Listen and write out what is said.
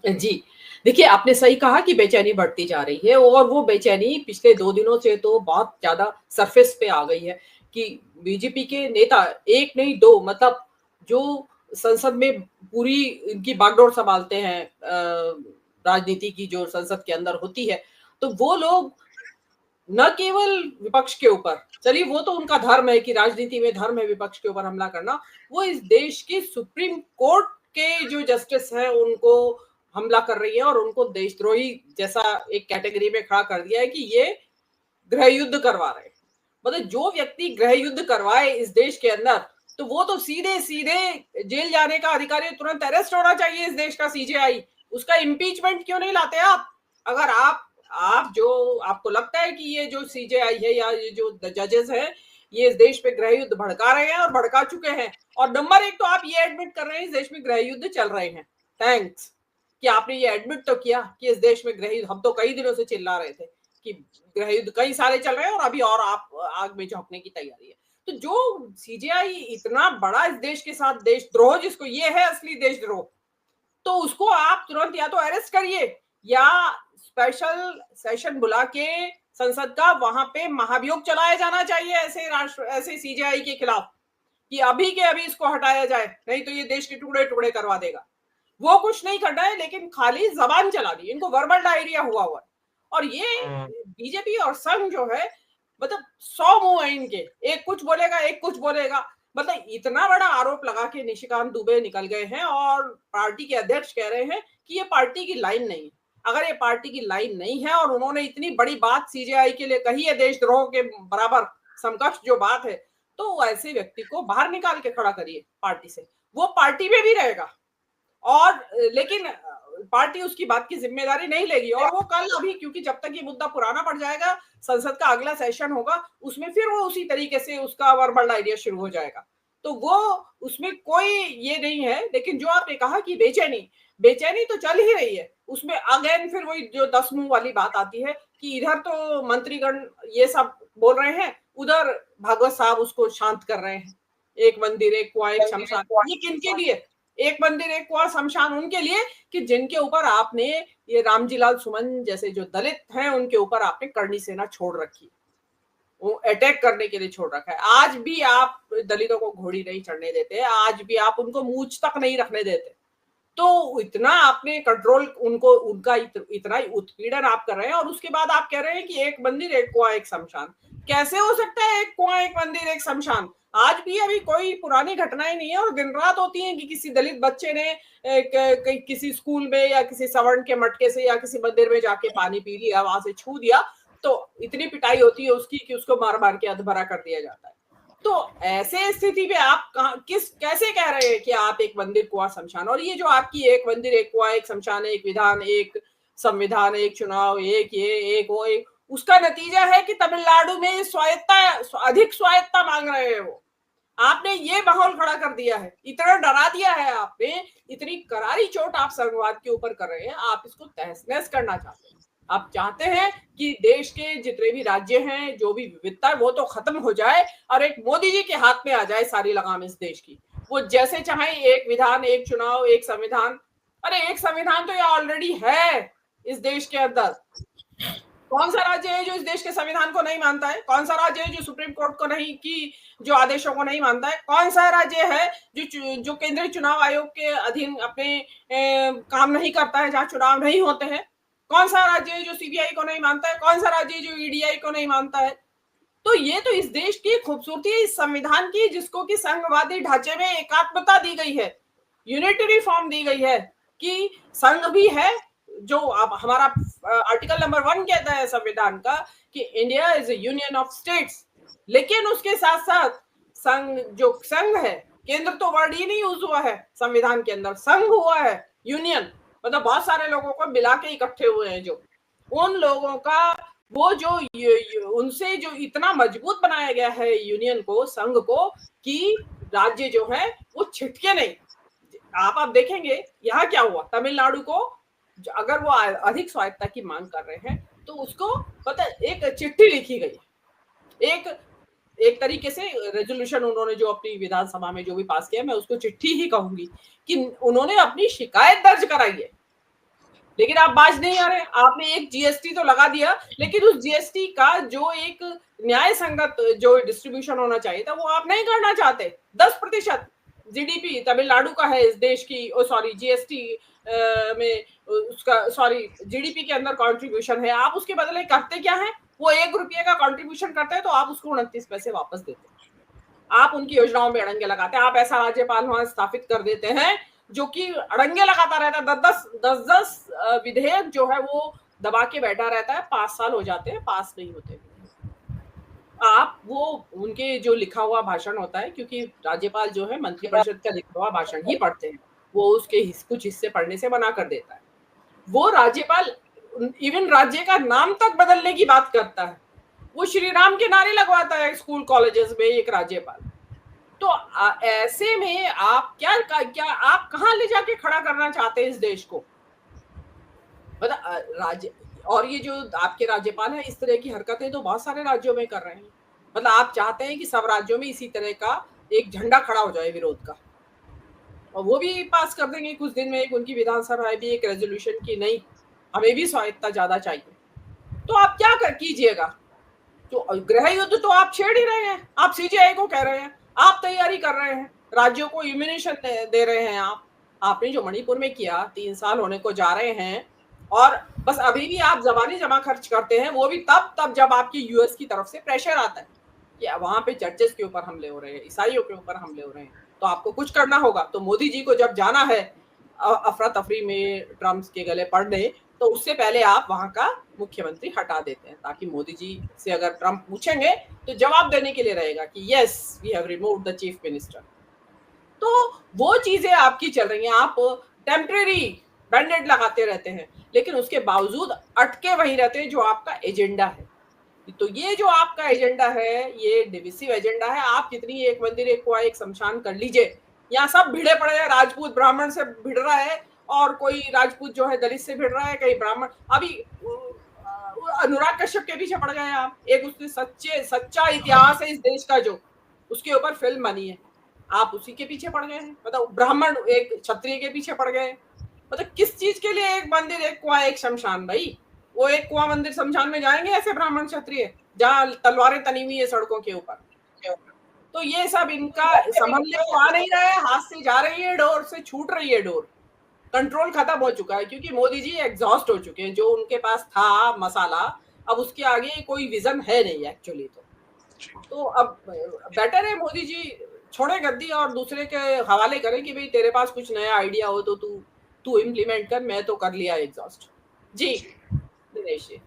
जी। देखिए, आपने सही कहा कि बेचैनी बढ़ती जा रही है और वो बेचैनी पिछले 2 दिनों से तो बहुत ज़्यादा सरफ़ेस पे आ गई है कि बीजेपी के नेता 1 नहीं 2 मतलब जो संसद में पूरी इनकी बागडोर सँभालते हैं राजनीति की जो संसद के अंदर होती है, तो वो लोग न केवल विपक्ष के ऊपर, चलिए वो तो उनका धर्म है कि राजनीति में धर्म है विपक्ष के ऊपर हमला करना, वो इस देश की सुप्रीम कोर्ट के जो जस्टिस हैं उनको हमला कर रही है और उनको देशद्रोही जैसा एक कैटेगरी में खड़ा कर दिया है कि ये गृह युद्ध करवा रहे हैं। मतलब जो व्यक्ति गृह युद्ध करवाए इस देश के अंदर, तो वो तो सीधे-सीधे जेल जाने का अधिकारी है, तुरंत अरेस्ट होना चाहिए इस देश का सीजेआई। उसका इम्पीचमेंट क्यों नहीं लाते आप? अगर आप जो आपको लगता है कि ये जो सीजेआई है या ये जो जजेस हैं, ये इस देश पे गृह युद्ध भड़का रहे हैं और भड़का चुके हैं और नंबर 1 तो आप ये एडमिट कर रहे हैं इस देश में गृह युद्ध चल रहे हैं। थैंक्स कि आपने ये एडमिट तो किया कि इस देश में गृह युद्ध हम तो कई दिनों से चिल्ला रहे थे कि गृह युद्ध कई सारे चल रहे हैं और अभी और आप आग में झोंकने की तैयारी है। तो जो सीजेआई इतना बड़ा इस देश के साथ देशद्रोह जिसको ये है असली देशद्रोह, तो उसको आप तुरंत या तो अरेस्ट करिए या स्पेशल सेशन बुला के संसद का वहां पे महाभियोग चलाया जाना चाहिए ऐसे सीजेआई के खिलाफ कि अभी के अभी इसको हटाया जाए, नहीं तो ये देश के टुकड़े टुकड़े करवा देगा। वो कुछ नहीं करना है लेकिन खाली जबान चलानी, इनको वर्बल डायरिया हुआ है और ये बीजेपी और संघ जो है मतलब 100 मुंह है इनके, एक कुछ बोलेगा एक कुछ बोलेगा। मतलब इतना बड़ा आरोप लगा के निशिकांत दुबे निकल गए हैं और पार्टी के अध्यक्ष कह रहे हैं कि ये पार्टी की लाइन नहीं है। अगर ये पार्टी की लाइन नहीं है और उन्होंने इतनी बड़ी बात सीजेआई के लिए कही है देशद्रोह के बराबर समकक्ष जो बात है, तो ऐसे व्यक्ति को बाहर निकाल के खड़ा करिए पार्टी से, वो पार्टी में भी रहेगा और लेकिन पार्टी उसकी बात की जिम्मेदारी नहीं लेगी और वो कल अभी क्योंकि जब तक ये मुद्दा पुराना पड़ जाएगा, संसद का अगला सेशन होगा, उसमें फिर वो उसी तरीके से उसका वर्बल डायरिया शुरू हो जाएगा। तो वो उसमें कोई ये नहीं है, लेकिन जो आपने कहा कि बेचैनी तो चल ही रही है। उसमें अगेन फिर वही जो 10 मुंह वाली बात आती है कि इधर तो मंत्रीगण ये सब बोल रहे हैं, उधर भागवत साहब उसको शांत कर रहे हैं। एक मंदिर, एक कुआं, एक शमशान। ये किनके लिए? एक मंदिर, एक कुआं, शमशान उनके लिए कि जिनके ऊपर आपने ये रामजी लाल सुमन जैसे जो दलित हैं उनके ऊपर आपने करनी सेना छोड़ रखी, वो अटैक करने के लिए छोड़ रखा है। आज भी आप दलितों को घोड़ी नहीं चढ़ने देते, आज भी आप उनको मूंछ तक नहीं रखने देते। तो इतना आपने कंट्रोल उनको उनका इतना ही उत्पीड़न आप कर रहे हैं और उसके बाद आप कह रहे हैं कि एक मंदिर, एक कुआं, एक शमशान। कैसे हो सकता है एक कुआं, एक मंदिर, एक शमशान? आज भी अभी कोई पुरानी घटनाएं नहीं है और दिन रात होती हैं कि किसी दलित बच्चे ने किसी स्कूल में या किसी सवर्ण के मटके से या किसी मंदिर में जाके पानी पी लिया, वहां से छू दिया, तो इतनी पिटाई होती है उसकी कि उसको मार मार के अधमरा कर दिया जाता है। तो ऐसे स्थिति में आप कैसे कह रहे हैं कि आप एक मंदिर, कुआं, शमशान? और ये जो आपकी एक मंदिर, एक कुआं, एक शमशान, एक विधान, एक संविधान, एक चुनाव, एक ये, एक वो, एक उसका नतीजा है कि तमिलनाडु में अधिक स्वायत्ता मांग रहे हैं वो। आपने ये माहौल खड़ा कर दिया है, इतना डरा दिया है आपने, इतनी करारी चोट आप संघवाद के ऊपर कर रहे हैं, आप इसको तहस नहस करना चाहते हैं। आप चाहते हैं कि देश के जितने भी राज्य हैं, जो भी विविधता है वो तो खत्म हो जाए और एक मोदी जी के हाथ में आ जाए सारी लगाम इस देश की। वो जैसे चाहे एक विधान, एक चुनाव, एक संविधान। अरे एक संविधान तो ये ऑलरेडी है इस देश के अंदर। कौन सा राज्य है जो इस देश के संविधान को नहीं मानता है? कौन सा राज्य है जो सुप्रीम कोर्ट को नहीं की जो आदेशों को नहीं मानता है? कौन सा राज्य है जो केंद्रीय चुनाव आयोग के अधीन अपने काम नहीं करता है, जहां चुनाव नहीं होते हैं? कौन सा राज्य है जो सीबीआई को नहीं मानता है? कौन सा राज्य है जो ईडीआई को नहीं मानता है? तो ये तो इस देश की खूबसूरती है, इस संविधान की, जिसको कि संघवादी ढांचे में एकात्मता दी गई है, यूनिटरी फॉर्म दी गई है कि संघ भी है, जो अब हमारा आर्टिकल नंबर 1 कहता है संविधान का कि India is A union of states. लेकिन उसके साथ साथ संघ है, केंद्र तो वर्ड ही नहीं यूज हुआ है संविधान के अंदर, संघ हुआ है, यूनियन मतलब बहुत सारे लोगों को मिला के इकट्ठे हुए हैं, जो उन लोगों का वो जो उनसे जो इतना मजबूत बनाया गया है यूनियन को, संघ को, कि राज्य जो है वो छिटके नहीं। आप देखेंगे यहाँ क्या हुआ, तमिलनाडु को अगर वो अधिक स्वायत्ता की मांग कर रहे हैं तो उसको पता एक चिट्ठी लिखी गई, एक तरीके से रेजोल्यूशन उन्होंने जो अपनी विधानसभा में जो भी पास किया, मैं उसको चिट्ठी ही कहूंगी कि उन्होंने अपनी शिकायत दर्ज कराई है लेकिन आप बाज नहीं आ रहे। आपने एक जीएसटी तो लगा दिया, लेकिन उस जीएसटी का जो एक न्याय संगत जो डिस्ट्रीब्यूशन होना चाहिए था, वो आप नहीं करना चाहते। 10% जीडीपी तमिलनाडु का है इस देश की, सॉरी जीएसटी में उसका, सॉरी जीडीपी के अंदर कंट्रीब्यूशन है, आप उसके बदले करते क्या है? वो 1 रुपये का कंट्रीब्यूशन करते हैं तो आप उसको 29 पैसे वापस देते हैं। आप उनकी योजनाओं में अड़ंगे लगाते हैं। आप ऐसा राज्यपाल वहां स्थापित कर देते हैं जो कि अड़ंगे लगाता रहता है। 10 विधेयक जो है वो दबा के बैठा रहता है, 5 साल हो जाते हैं, पास नहीं होते। आप वो उनके जो लिखा हुआ भाषण होता है, क्योंकि राज्यपाल जो है मंत्रिपरिषद का लिखा हुआ भाषण ही पढ़ते हैं, वो उसके कुछ हिस्से पढ़ने से मना कर देता है। वो राज्यपाल इवन राज्य का नाम तक बदलने की बात करता है। वो श्री राम के नारे लगवाता है स्कूल कॉलेजेस में एक राज्यपाल। तो ऐसे में आप क्या आप कहाँ ले जाके खड़ा करना चाहते हैं इस देश को? मतलब राज्य, और ये जो आपके राज्यपाल है, इस तरह की हरकतें तो बहुत सारे राज्यों में कर रहे हैं। मतलब आप चाहते हैं कि सब राज्यों में इसी तरह का एक झंडा खड़ा हो जाए विरोध का, और वो भी पास कर देंगे कुछ दिन में। एक उनकी विधानसभा भी एक रेजोल्यूशन की, नहीं हमें भी स्वायत्ता ज्यादा चाहिए। तो आप क्या कीजिएगा? तो गृह युद्ध तो आप छेड़ ही रहे हैं। आप सीजीआई को कह रहे हैं, आप तैयारी कर रहे हैं, राज्यों को इम्यूनेशन दे रहे हैं। आपने जो मणिपुर में किया, 3 साल होने को जा रहे हैं, और बस अभी भी आप जबानी जमा खर्च करते हैं, वो भी तब जब आपकी यूएस की तरफ से प्रेशर आता है कि वहां पे चर्चेस के ऊपर हमले हो रहे हैं, ईसाइयों के ऊपर हमले हो रहे हैं, तो आपको कुछ करना होगा। तो मोदी जी को जब जाना है अफरा तफरी में ट्रम्प के गले पड़ने, तो उससे पहले आप वहां का मुख्यमंत्री हटा देते हैं, ताकि मोदी जी से अगर ट्रम्प पूछेंगे तो जवाब देने के लिए रहेगा कि yes we have removed the chief minister. तो वो चीजें आपकी चल रही हैं। आप टेम्परेरी बैंडेड लगाते रहते हैं, लेकिन उसके बावजूद अटके वहीं रहते हैं जो आपका एजेंडा है। तो ये जो आपका एजेंडा है, ये डिविसिव एजेंडा है। आप कितनी एक मंदिर एक कुआं एक शमशान कर लीजिए, यहाँ सब भिड़े पड़े हैं। राजपूत ब्राह्मण से भिड़ रहा है, और कोई राजपूत जो है दलित से भिड़ रहा है, कहीं ब्राह्मण। अभी अनुराग कश्यप के पीछे पड़ गए आप। एक उसने सच्चा इतिहास है इस देश का, जो उसके ऊपर फिल्म बनी है, आप उसी के पीछे पड़ गए हैं। मतलब ब्राह्मण एक क्षत्रिय के पीछे पड़ गए। मतलब किस चीज के लिए एक मंदिर एक कुआं एक शमशान? भाई वो एक कुआं मंदिर शमशान में जाएंगे ऐसे ब्राह्मण क्षत्रिय, जहां तलवारें तनी हुई है सड़कों के ऊपर? तो ये सब इनका संभलने को आ नहीं रहा है, हाथ से जा रही है डोर, से छूट रही है डोर। कंट्रोल खत्म हो चुका है, क्योंकि मोदी जी एग्जॉस्ट हो चुके हैं। जो उनके पास था मसाला, अब उसके आगे कोई विजन है नहीं एक्चुअली। तो अब बेटर है मोदी जी छोड़े गद्दी और दूसरे के हवाले करें कि भाई तेरे पास कुछ नया आइडिया हो तो तू तू इम्प्लीमेंट कर, मैं तो कर लिया एग्जॉस्ट। जी दिनेश जी।